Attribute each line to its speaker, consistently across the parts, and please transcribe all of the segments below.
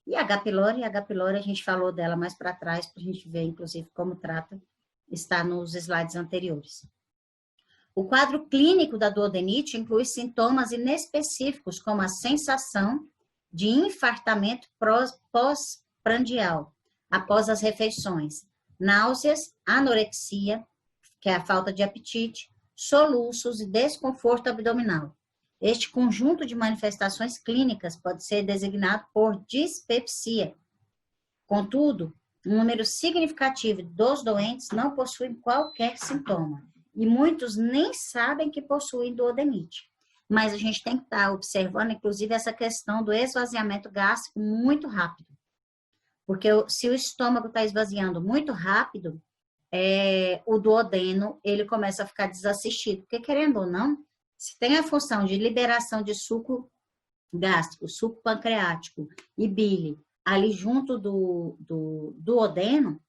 Speaker 1: E a H. pylori a gente falou dela mais para trás, para a gente ver, inclusive, como trata, está nos slides anteriores. O quadro clínico da duodenite inclui sintomas inespecíficos, como a sensação de infartamento pós-prandial, após as refeições, náuseas, anorexia, que é a falta de apetite, soluços e desconforto abdominal. Este conjunto de manifestações clínicas pode ser designado por dispepsia. Contudo, um número significativo dos doentes não possuem qualquer sintoma. E muitos nem sabem que possuem duodenite. Mas a gente tem que estar observando, inclusive, essa questão do esvaziamento gástrico muito rápido. Porque se o estômago está esvaziando muito rápido, o duodeno, ele começa a ficar desassistido. Porque, querendo ou não, se tem a função de liberação de suco gástrico, suco pancreático e bile ali junto do duodeno,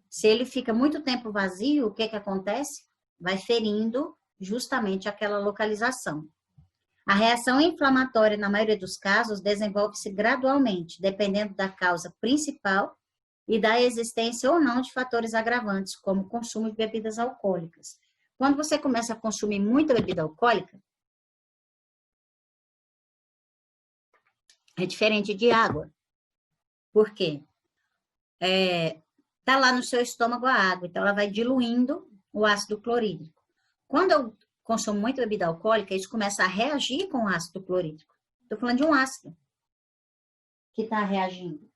Speaker 1: se ele fica muito tempo vazio, o que acontece? Vai ferindo justamente aquela localização. A reação inflamatória, na maioria dos casos, desenvolve-se gradualmente, dependendo da causa principal e da existência ou não de fatores agravantes, como o consumo de bebidas alcoólicas. Quando você começa a consumir muita bebida alcoólica, é diferente de água. Por quê? Tá lá no seu estômago a água, então ela vai diluindo o ácido clorídrico. Quando eu consumo muita bebida alcoólica, isso começa a reagir com o ácido clorídrico. Estou falando de um ácido que está reagindo.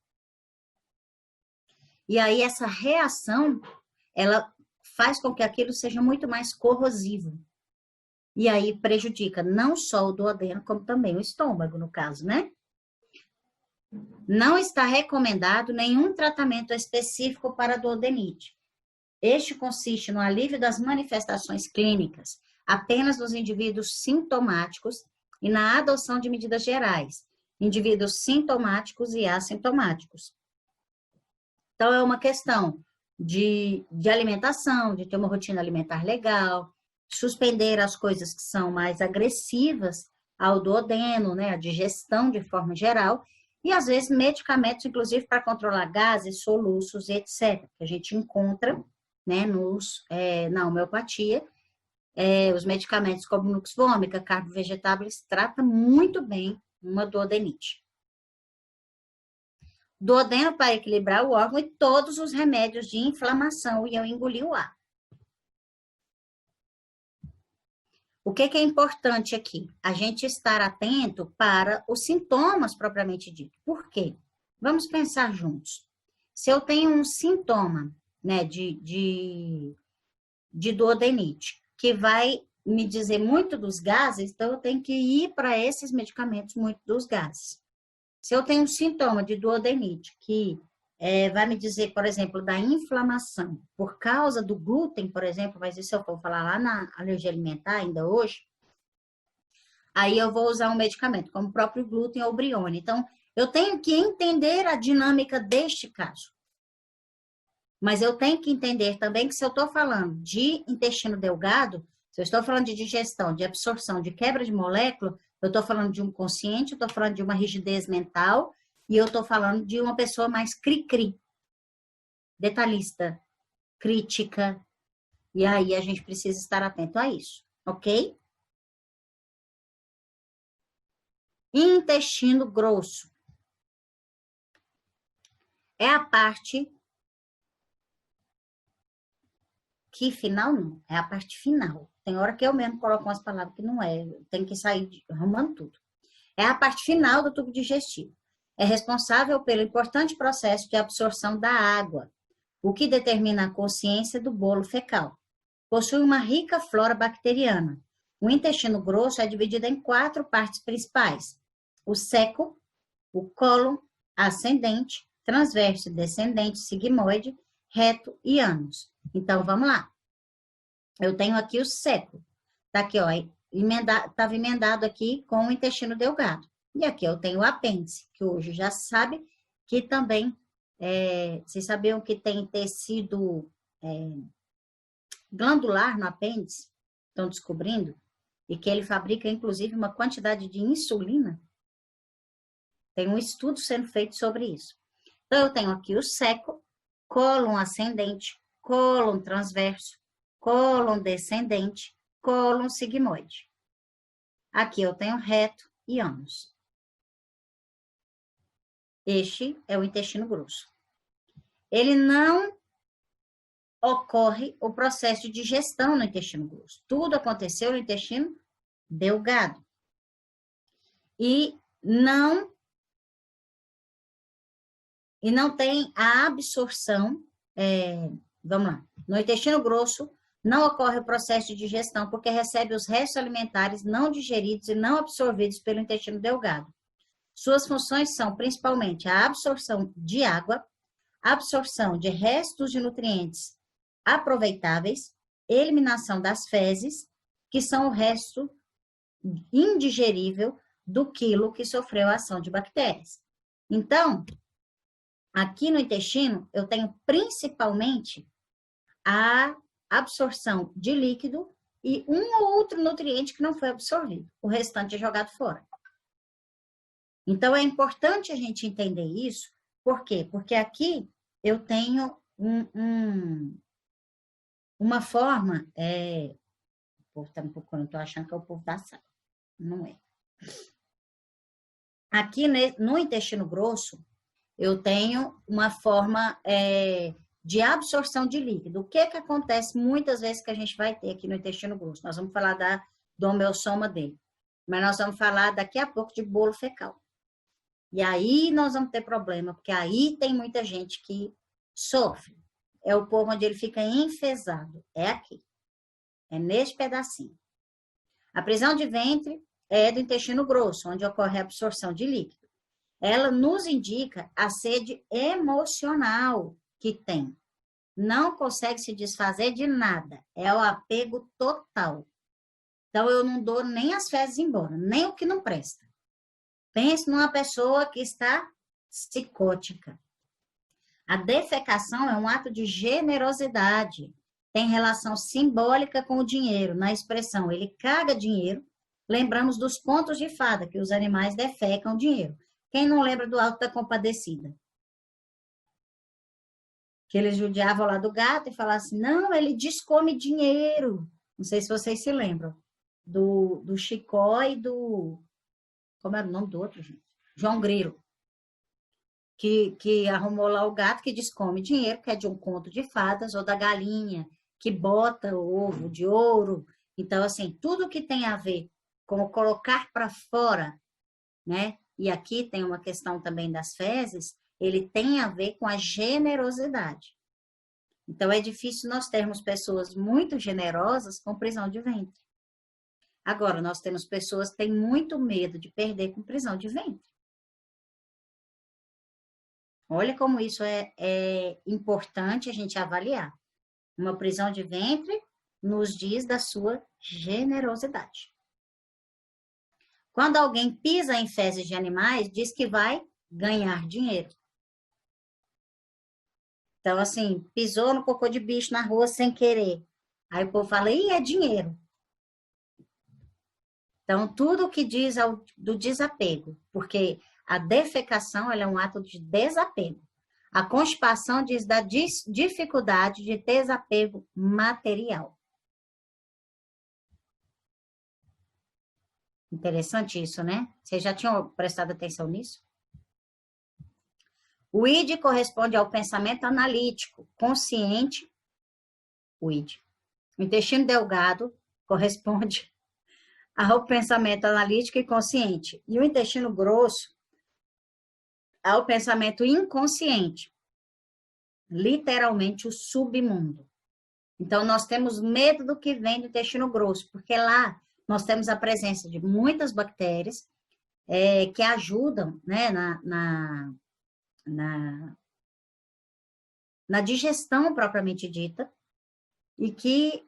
Speaker 1: E aí essa reação, ela faz com que aquilo seja muito mais corrosivo. E aí prejudica não só o duodeno, como também o estômago, no caso, né? Não está recomendado nenhum tratamento específico para a duodenite. Este consiste no alívio das manifestações clínicas apenas nos indivíduos sintomáticos e na adoção de medidas gerais, indivíduos sintomáticos e assintomáticos. Então, é uma questão de alimentação, de ter uma rotina alimentar legal, suspender as coisas que são mais agressivas ao duodeno, né, a digestão de forma geral, e às vezes medicamentos, inclusive para controlar gases, soluços, etc., que a gente encontra, né, na homeopatia. Os medicamentos como Nux Vomica, carbo vegetável, eles tratam muito bem uma duodenite. Duodeno para equilibrar o órgão e todos os remédios de inflamação, e eu engoli o ar. O que é importante aqui? A gente estar atento para os sintomas propriamente dito. Por quê? Vamos pensar juntos. Se eu tenho um sintoma, né, de duodenite, que vai me dizer muito dos gases, então eu tenho que ir para esses medicamentos muito dos gases. Se eu tenho um sintoma de duodenite, que vai me dizer, por exemplo, da inflamação, por causa do glúten, por exemplo, mas isso eu vou falar lá na alergia alimentar ainda hoje, aí eu vou usar um medicamento, como o próprio glúten ou Brione. Então, eu tenho que entender a dinâmica deste caso. Mas eu tenho que entender também que se eu estou falando de intestino delgado, se eu estou falando de digestão, de absorção, de quebra de molécula, eu estou falando de um consciente, eu estou falando de uma rigidez mental e eu estou falando de uma pessoa mais cri-cri, detalhista, crítica. E aí a gente precisa estar atento a isso, ok? Intestino grosso. É a parte que final não, é a parte final. Tem hora que eu mesmo coloco umas palavras que não é, tem que sair arrumando tudo. É a parte final do tubo digestivo. É responsável pelo importante processo de absorção da água, o que determina a consciência do bolo fecal. Possui uma rica flora bacteriana. O intestino grosso é dividido em 4 partes principais: o seco, o cólon, ascendente, transverso, descendente, sigmoide, reto e ânus. Então, vamos lá. Eu tenho aqui o seco. Tá aqui, ó, estava emendado aqui com o intestino delgado. E aqui eu tenho o apêndice, que hoje já sabe que também, vocês sabiam que tem tecido glandular no apêndice? Estão descobrindo? E que ele fabrica, inclusive, uma quantidade de insulina. Tem um estudo sendo feito sobre isso. Então, eu tenho aqui o seco, cólon ascendente, cólon transverso, cólon descendente, cólon sigmoide. Aqui eu tenho reto e ânus. Este é o intestino grosso. Ele não ocorre o processo de digestão no intestino grosso. Tudo aconteceu no intestino delgado. E não tem a absorção, vamos lá, no intestino grosso não ocorre o processo de digestão porque recebe os restos alimentares não digeridos e não absorvidos pelo intestino delgado. Suas funções são principalmente a absorção de água, absorção de restos de nutrientes aproveitáveis, eliminação das fezes, que são o resto indigerível do quilo que sofreu a ação de bactérias. Então, aqui no intestino, eu tenho principalmente a absorção de líquido e um ou outro nutriente que não foi absorvido. O restante é jogado fora. Então, é importante a gente entender isso. Por quê? Porque aqui eu tenho uma forma... o povo está me procurando, estou achando que é o povo da sala. Não é. Aqui no intestino grosso, eu tenho uma forma de absorção de líquido. O que acontece muitas vezes que a gente vai ter aqui no intestino grosso? Nós vamos falar do homeossoma dele. Mas nós vamos falar daqui a pouco de bolo fecal. E aí nós vamos ter problema, porque aí tem muita gente que sofre. É o povo onde ele fica enfesado. É aqui. É neste pedacinho. A prisão de ventre é do intestino grosso, onde ocorre a absorção de líquido. Ela nos indica a sede emocional que tem. Não consegue se desfazer de nada. É o apego total. Então, eu não dou nem as fezes embora, nem o que não presta. Pense numa pessoa que está psicótica. A defecação é um ato de generosidade. Tem relação simbólica com o dinheiro, na expressão ele caga dinheiro. Lembramos dos contos de fada, que os animais defecam dinheiro. Quem não lembra do Alto da Compadecida? Que eles judiavam lá do gato e falavam assim, não, ele descome dinheiro. Não sei se vocês se lembram. Do Chicó e do... Como era o nome do outro, gente? João Grilo. Que arrumou lá o gato que descome dinheiro, que é de um conto de fadas, ou da galinha, que bota o ovo de ouro. Então, assim, tudo que tem a ver com colocar para fora, né? E aqui tem uma questão também das fezes, ele tem a ver com a generosidade. Então, é difícil nós termos pessoas muito generosas com prisão de ventre. Agora, nós temos pessoas que têm muito medo de perder com prisão de ventre. Olha como isso é importante a gente avaliar. Uma prisão de ventre nos diz da sua generosidade. Quando alguém pisa em fezes de animais, diz que vai ganhar dinheiro. Então, assim, pisou no cocô de bicho na rua sem querer. Aí o povo fala, ih, é dinheiro. Então, tudo que diz do desapego, porque a defecação ela é um ato de desapego. A constipação diz da dificuldade de desapego material. Interessante isso, né? Vocês já tinham prestado atenção nisso? O id corresponde ao pensamento analítico, consciente. O id. O intestino delgado corresponde ao pensamento analítico e consciente. E o intestino grosso ao pensamento inconsciente. Literalmente o submundo. Então, nós temos medo do que vem do intestino grosso, porque lá nós temos a presença de muitas bactérias que ajudam, né, na digestão propriamente dita, e que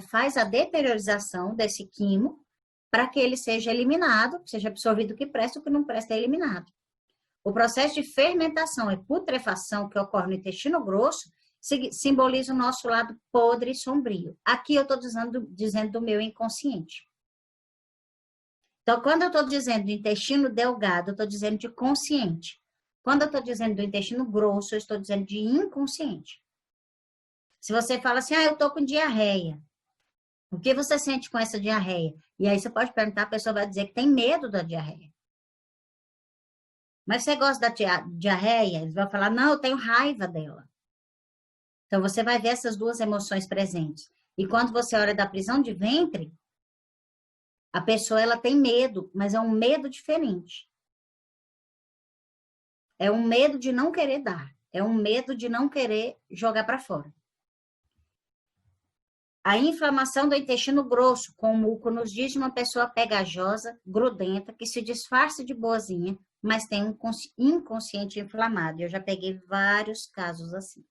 Speaker 1: faz a deteriorização desse quimo para que ele seja eliminado, seja absorvido o que presta, o que não presta é eliminado. O processo de fermentação e putrefação que ocorre no intestino grosso simboliza o nosso lado podre e sombrio. Aqui eu estou dizendo do meu inconsciente. Então, quando eu estou dizendo do intestino delgado, eu estou dizendo de consciente. Quando eu estou dizendo do intestino grosso, eu estou dizendo de inconsciente. Se você fala assim, eu estou com diarreia. O que você sente com essa diarreia? E aí você pode perguntar, a pessoa vai dizer que tem medo da diarreia. Mas você gosta da diarreia? Eles vão falar, não, eu tenho raiva dela. Então, você vai ver essas duas emoções presentes. E quando você olha da prisão de ventre, a pessoa ela tem medo, mas é um medo diferente. É um medo de não querer dar. É um medo de não querer jogar para fora. A inflamação do intestino grosso com muco nos diz de uma pessoa pegajosa, grudenta, que se disfarça de boazinha, mas tem um inconsciente inflamado. Eu já peguei vários casos assim.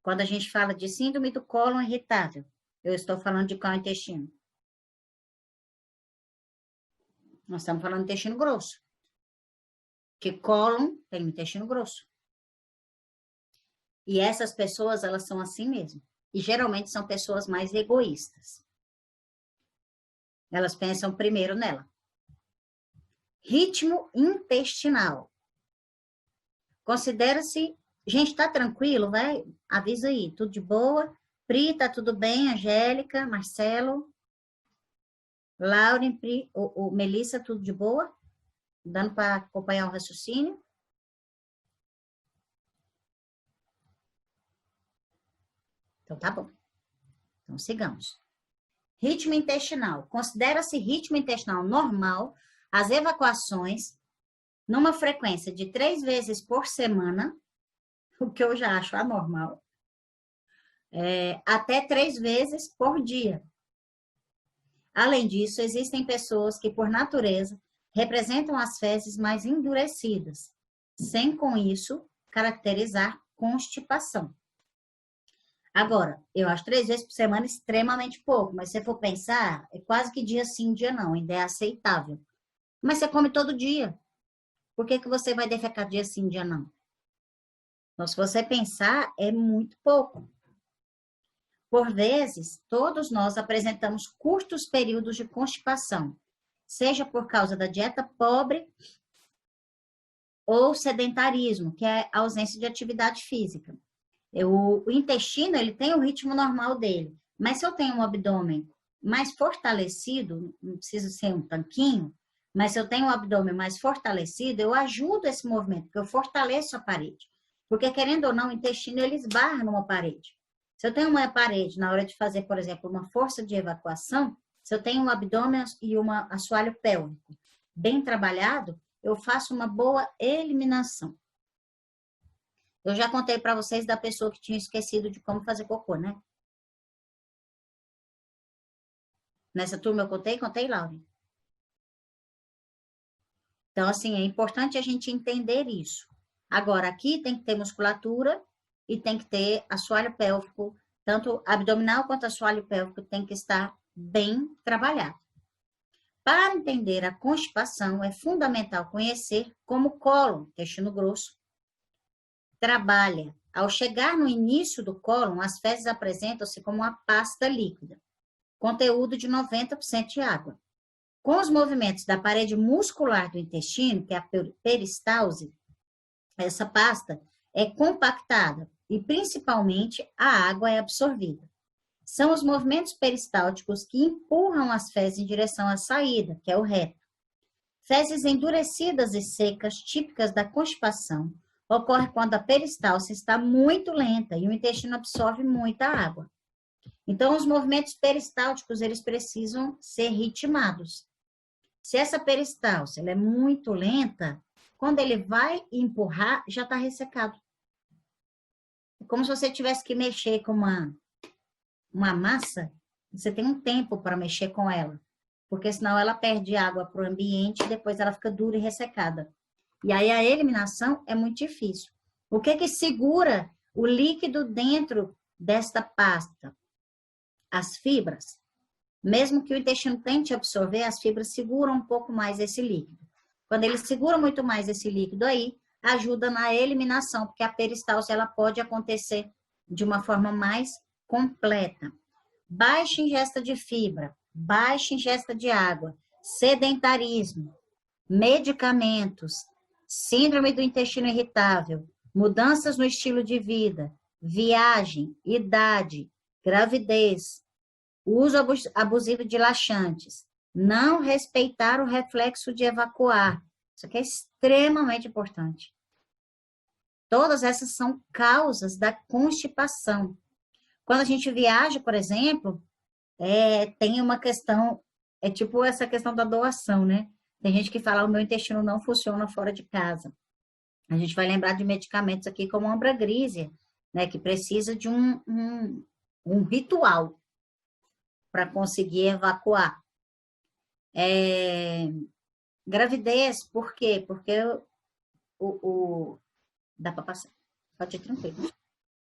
Speaker 1: Quando a gente fala de síndrome do cólon irritável, eu estou falando de qual intestino? Nós estamos falando de intestino grosso. Porque cólon tem o intestino grosso. E essas pessoas, elas são assim mesmo. E geralmente são pessoas mais egoístas. Elas pensam primeiro nela. Ritmo intestinal. Considera-se... Gente, tá tranquilo? Vai, avisa aí. Tudo de boa? Pri, tá tudo bem? Angélica, Marcelo, Lauren, Pri, Melissa, tudo de boa? Dando para acompanhar o raciocínio? Então, tá bom. Então, sigamos. Ritmo intestinal. Considera-se ritmo intestinal normal as evacuações numa frequência de 3 vezes por semana, o que eu já acho anormal, até 3 vezes por dia. Além disso, existem pessoas que, por natureza, representam as fezes mais endurecidas, sem com isso caracterizar constipação. Agora, eu acho 3 vezes por semana extremamente pouco, mas se você for pensar, é quase que dia sim, dia não, ainda é aceitável. Mas você come todo dia. Por que você vai defecar dia sim, dia não? Então, se você pensar, é muito pouco. Por vezes, todos nós apresentamos curtos períodos de constipação, seja por causa da dieta pobre ou sedentarismo, que é a ausência de atividade física. O intestino, ele tem o ritmo normal dele, mas se eu tenho um abdômen mais fortalecido, não precisa ser um tanquinho, mas se eu tenho um abdômen mais fortalecido, eu ajudo esse movimento, porque eu fortaleço a parede. Porque, querendo ou não, o intestino, ele esbarra numa parede. Se eu tenho uma parede, na hora de fazer, por exemplo, uma força de evacuação, se eu tenho um abdômen e um assoalho pélvico bem trabalhado, eu faço uma boa eliminação. Eu já contei para vocês da pessoa que tinha esquecido de como fazer cocô, né? Nessa turma eu contei, Laura. Então, assim, é importante a gente entender isso. Agora, aqui tem que ter musculatura e tem que ter assoalho pélvico, tanto abdominal quanto assoalho pélvico tem que estar bem trabalhado. Para entender a constipação, é fundamental conhecer como o cólon, intestino grosso, trabalha. Ao chegar no início do cólon, as fezes apresentam-se como uma pasta líquida, conteúdo de 90% de água. Com os movimentos da parede muscular do intestino, que é a peristalse, essa pasta é compactada e, principalmente, a água é absorvida. São os movimentos peristálticos que empurram as fezes em direção à saída, que é o reto. Fezes endurecidas e secas, típicas da constipação, ocorre quando a peristalse está muito lenta e o intestino absorve muita água. Então, os movimentos peristálticos, eles precisam ser ritmados. Se essa peristalse ela é muito lenta, quando ele vai empurrar, já está ressecado. É como se você tivesse que mexer com uma massa, você tem um tempo para mexer com ela, porque senão ela perde água para o ambiente e depois ela fica dura e ressecada. E aí a eliminação é muito difícil. O que segura o líquido dentro desta pasta? As fibras. Mesmo que o intestino tente absorver, as fibras seguram um pouco mais esse líquido. Quando ele segura muito mais esse líquido aí, ajuda na eliminação, porque a peristalse ela pode acontecer de uma forma mais completa. Baixa ingesta de fibra, baixa ingesta de água, sedentarismo, medicamentos, síndrome do intestino irritável, mudanças no estilo de vida, viagem, idade, gravidez, uso abusivo de laxantes, não respeitar o reflexo de evacuar. Isso aqui é extremamente importante. Todas essas são causas da constipação. Quando a gente viaja, por exemplo, tem uma questão, é tipo essa questão da doação, né? Tem gente que fala, o meu intestino não funciona fora de casa. A gente vai lembrar de medicamentos aqui como a ambragrísia, né? Que precisa de um ritual para conseguir evacuar. Gravidez, por quê? Porque dá para passar. Pode ir tranquilo.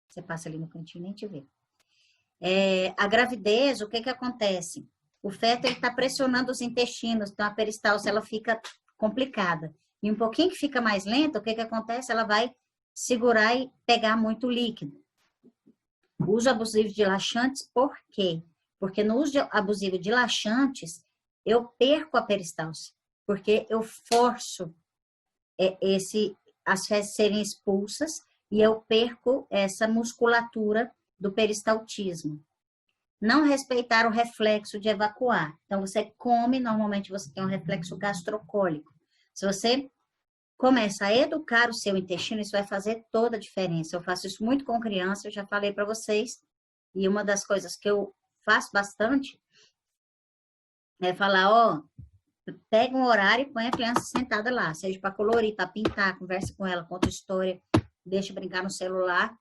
Speaker 1: Você passa ali no cantinho e nem te vê. A gravidez, o que acontece? O feto está pressionando os intestinos, então a peristalse ela fica complicada. E um pouquinho que fica mais lenta, o que acontece? Ela vai segurar e pegar muito líquido. O uso abusivo de laxantes, por quê? Porque no uso abusivo de laxantes, eu perco a peristalse, porque eu forço as fezes serem expulsas e eu perco essa musculatura do peristaltismo. Não respeitar o reflexo de evacuar. Então, você come, normalmente você tem um reflexo gastrocólico. Se você começa a educar o seu intestino, isso vai fazer toda a diferença. Eu faço isso muito com criança, eu já falei para vocês. E uma das coisas que eu faço bastante é falar, pega um horário e põe a criança sentada lá, seja para colorir, para pintar, converse com ela, conta história, deixa brincar no celular,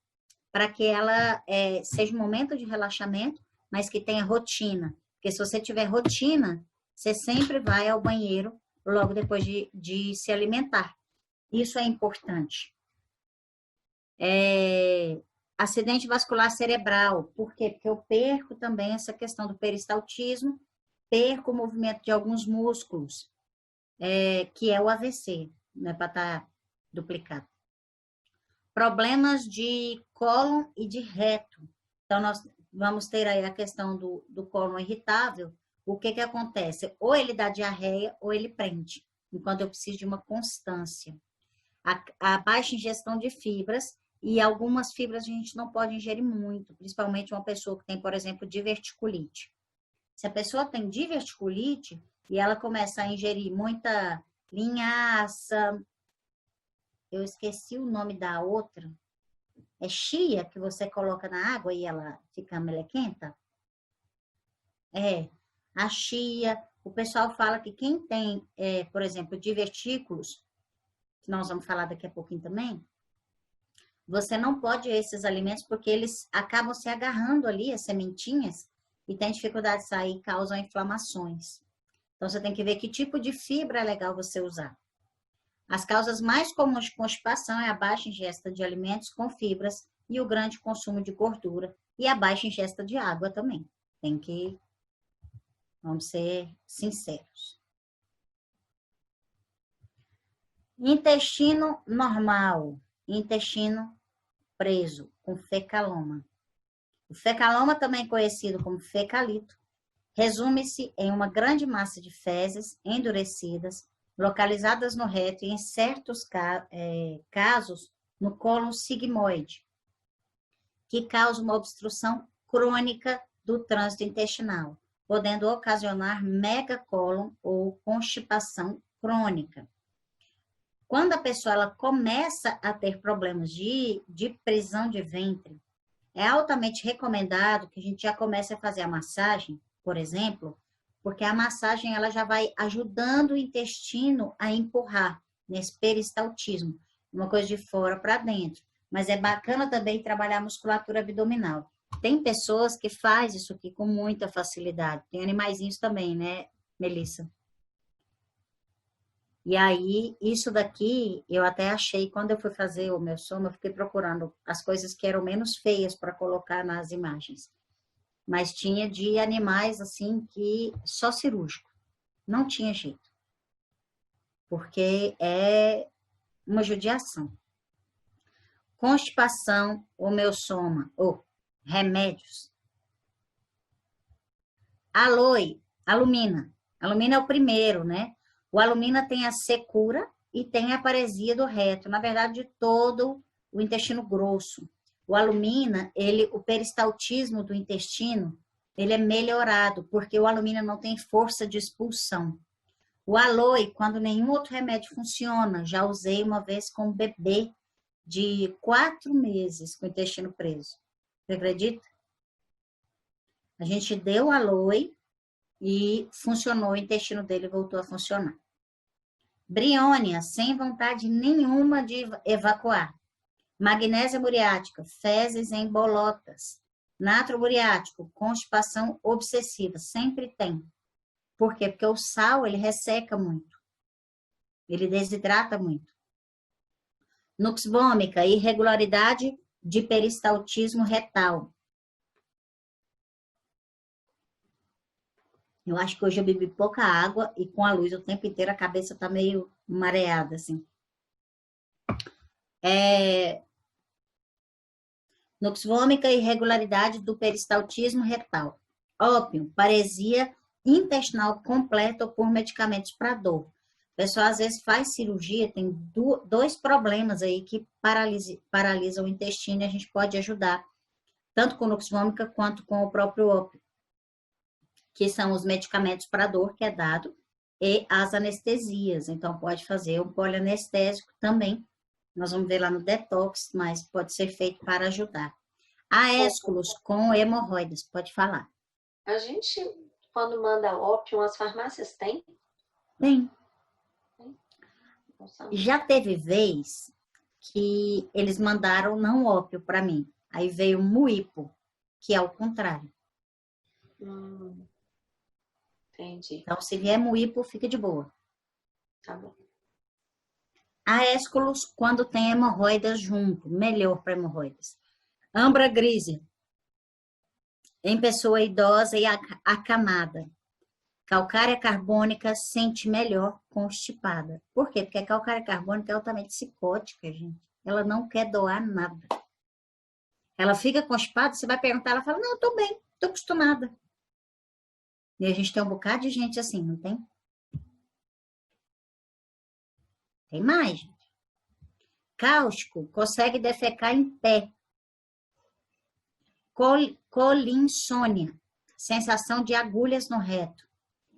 Speaker 1: para que ela seja um momento de relaxamento, mas que tenha rotina. Porque se você tiver rotina, você sempre vai ao banheiro logo depois de se alimentar. Isso é importante. Acidente vascular cerebral. Por quê? Porque eu perco também essa questão do peristaltismo, perco o movimento de alguns músculos, que é o AVC, não é para estar duplicado. Problemas de cólon e de reto. Então, nós vamos ter aí a questão do cólon irritável. O que acontece? Ou ele dá diarreia ou ele prende, enquanto eu preciso de uma constância. A baixa ingestão de fibras, e algumas fibras a gente não pode ingerir muito, principalmente uma pessoa que tem, por exemplo, diverticulite. Se a pessoa tem diverticulite e ela começa a ingerir muita linhaça, eu esqueci o nome da outra, é chia, que você coloca na água e ela fica melequenta? A chia. O pessoal fala que quem tem, por exemplo, divertículos, que nós vamos falar daqui a pouquinho também, você não pode esses alimentos porque eles acabam se agarrando ali, as sementinhas, e tem dificuldade de sair e causam inflamações. Então, você tem que ver que tipo de fibra é legal você usar. As causas mais comuns de constipação é a baixa ingesta de alimentos com fibras e o grande consumo de gordura e a baixa ingesta de água também. Vamos ser sinceros. Intestino normal, intestino preso, com fecaloma. O fecaloma, também conhecido como fecalito, resume-se em uma grande massa de fezes endurecidas, localizadas no reto e, em certos casos, no cólon sigmoide, que causa uma obstrução crônica do trânsito intestinal, podendo ocasionar megacólon ou constipação crônica. Quando a pessoa ela começa a ter problemas de prisão de ventre, é altamente recomendado que a gente já comece a fazer a massagem, por exemplo, porque a massagem ela já vai ajudando o intestino a empurrar nesse peristaltismo, uma coisa de fora para dentro. Mas é bacana também trabalhar a musculatura abdominal. Tem pessoas que fazem isso aqui com muita facilidade. Tem animaizinhos também, né, Melissa? E aí, isso daqui, eu até achei, quando eu fui fazer o meu soma, eu fiquei procurando as coisas que eram menos feias para colocar nas imagens. Mas tinha de animais, assim, que só cirúrgico. Não tinha jeito. Porque é uma judiação. Constipação, homeossoma, ou remédios. Aloe, Alumina. Alumina é o primeiro, né? O alumina tem a secura e tem a paresia do reto, na verdade, de todo o intestino grosso. O alumina, o peristaltismo do intestino, ele é melhorado, porque o alumina não tem força de expulsão. O aloe, quando nenhum outro remédio funciona, já usei uma vez com um bebê de 4 meses com o intestino preso. Você acredita? A gente deu aloe e funcionou, o intestino dele voltou a funcionar. Briônia, sem vontade nenhuma de evacuar. Magnésia muriática, fezes em bolotas. Natro muriático, constipação obsessiva, sempre tem. Por quê? Porque o sal, ele resseca muito. Ele desidrata muito. Nux vômica, irregularidade de peristaltismo retal. Eu acho que hoje eu bebi pouca água e com a luz o tempo inteiro a cabeça tá meio mareada, assim. Nux vômica, irregularidade do peristaltismo retal. Ópio, paresia intestinal completa ou por medicamentos para dor. O pessoal às vezes faz cirurgia, tem dois problemas aí que paralisam o intestino e a gente pode ajudar, tanto com nux vômica quanto com o próprio ópio, que são os medicamentos para dor que é dado e as anestesias. Então pode fazer um polianestésico também. Nós vamos ver lá no detox, mas pode ser feito para ajudar. Aésculos com hemorroidas, pode falar.
Speaker 2: A gente, quando manda ópio, as farmácias têm?
Speaker 1: Tem. Já teve vez que eles mandaram não ópio para mim. Aí veio muipo, que é o contrário.
Speaker 2: Entendi.
Speaker 1: Então, se vier muipo, fica de boa.
Speaker 2: Tá bom.
Speaker 1: Aésculos quando tem hemorroidas junto, melhor para hemorroidas. Ambra grise, em pessoa idosa e acamada. Calcária carbônica sente melhor constipada. Por quê? Porque a calcária carbônica é altamente psicótica, gente. Ela não quer doar nada. Ela fica constipada, você vai perguntar, ela fala, não, eu tô bem, tô acostumada. E a gente tem um bocado de gente assim, não tem? Tem mais, gente. Cáustico consegue defecar em pé. Colinsônia, sensação de agulhas no reto.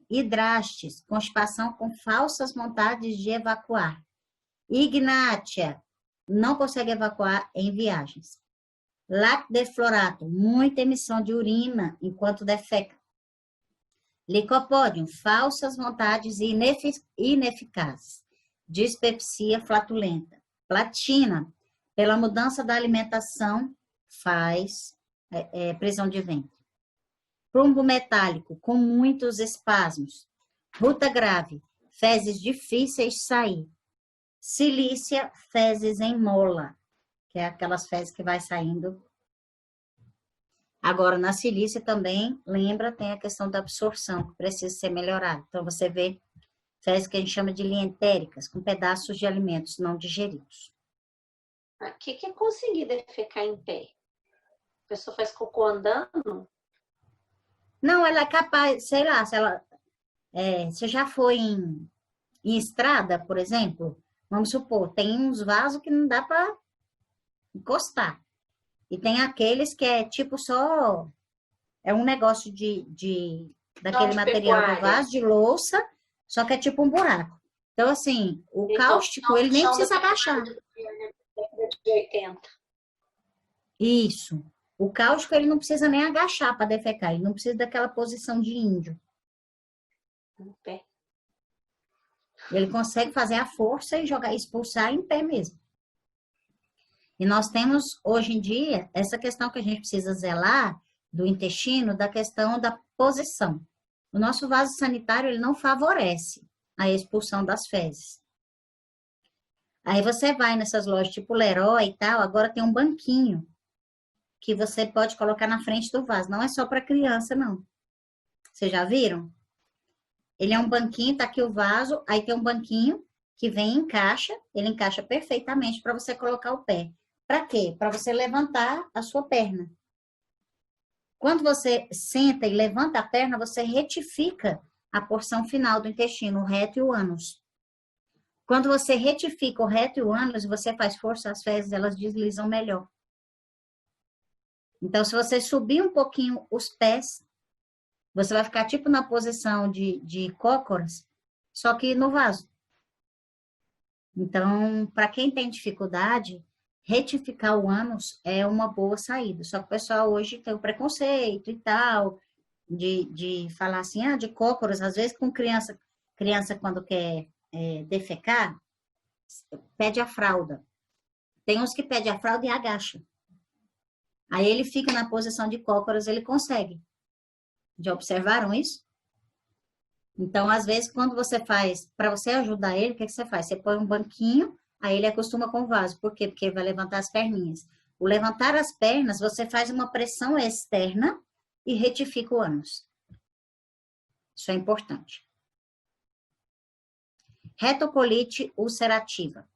Speaker 1: Hidrastes, constipação com falsas vontades de evacuar. Ignatia, não consegue evacuar em viagens. Lactodeflorato, muita emissão de urina enquanto defeca. Licopódium, falsas vontades ineficazes. Dispepsia flatulenta. Platina, pela mudança da alimentação, faz prisão de ventre. Plumbo metálico, com muitos espasmos. Ruta grave, fezes difíceis de sair. Cilícia, fezes em mola, que é aquelas fezes que vai saindo. Agora, na cilícia também, lembra, tem a questão da absorção, que precisa ser melhorada. Então, você vê fezes que a gente chama de lientéricas, com pedaços de alimentos não digeridos.
Speaker 2: O que é conseguir defecar em pé? A pessoa faz cocô andando?
Speaker 1: Não, ela é capaz, sei lá, se ela... você já foi em estrada, por exemplo? Vamos supor, tem uns vasos que não dá para encostar. E tem aqueles que é tipo só... É um negócio daquele material do vaso, de louça, só que é tipo um buraco. Então, assim, o cáustico, ele nem precisa abaixar.
Speaker 2: Década de 80.
Speaker 1: Isso. O cáustico, ele não precisa nem agachar para defecar. Ele não precisa daquela posição de índio.
Speaker 2: Em pé.
Speaker 1: Ele consegue fazer a força e expulsar em pé mesmo. E nós temos, hoje em dia, essa questão que a gente precisa zelar do intestino, da questão da posição. O nosso vaso sanitário, ele não favorece a expulsão das fezes. Aí você vai nessas lojas tipo Leroy e tal, agora tem um banquinho que você pode colocar na frente do vaso. Não é só para criança, não. Vocês já viram? Ele é um banquinho, tá aqui o vaso, aí tem um banquinho que vem e encaixa, ele encaixa perfeitamente para você colocar o pé. Para quê? Para você levantar a sua perna. Quando você senta e levanta a perna, você retifica a porção final do intestino, o reto e o ânus. Quando você retifica o reto e o ânus, você faz força, as fezes, elas deslizam melhor. Então, se você subir um pouquinho os pés, você vai ficar tipo na posição de cócoras, só que no vaso. Então, para quem tem dificuldade, retificar o ânus é uma boa saída. Só que o pessoal hoje tem o preconceito e tal, de falar assim, de cócoras, às vezes com criança quando quer defecar, pede a fralda. Tem uns que pedem a fralda e agacha. Aí ele fica na posição de cócoras, ele consegue. Já observaram isso? Então, às vezes, quando você faz, para você ajudar ele, o que você faz? Você põe um banquinho, aí ele acostuma com o vaso. Por quê? Porque ele vai levantar as perninhas. O levantar as pernas, você faz uma pressão externa e retifica o ânus. Isso é importante. Retocolite ulcerativa.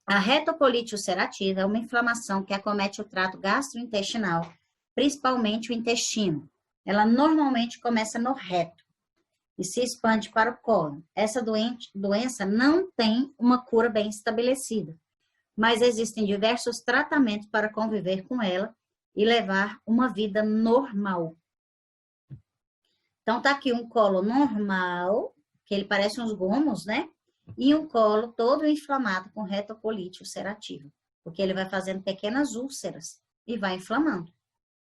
Speaker 1: A retocolite ulcerativa é uma inflamação que acomete o trato gastrointestinal, principalmente o intestino. Ela normalmente começa no reto e se expande para o cólon. Essa doença não tem uma cura bem estabelecida, mas existem diversos tratamentos para conviver com ela e levar uma vida normal. Então, tá aqui um colo normal, que ele parece uns gomos, né? E um colo todo inflamado com retocolite ulcerativa, porque ele vai fazendo pequenas úlceras e vai inflamando.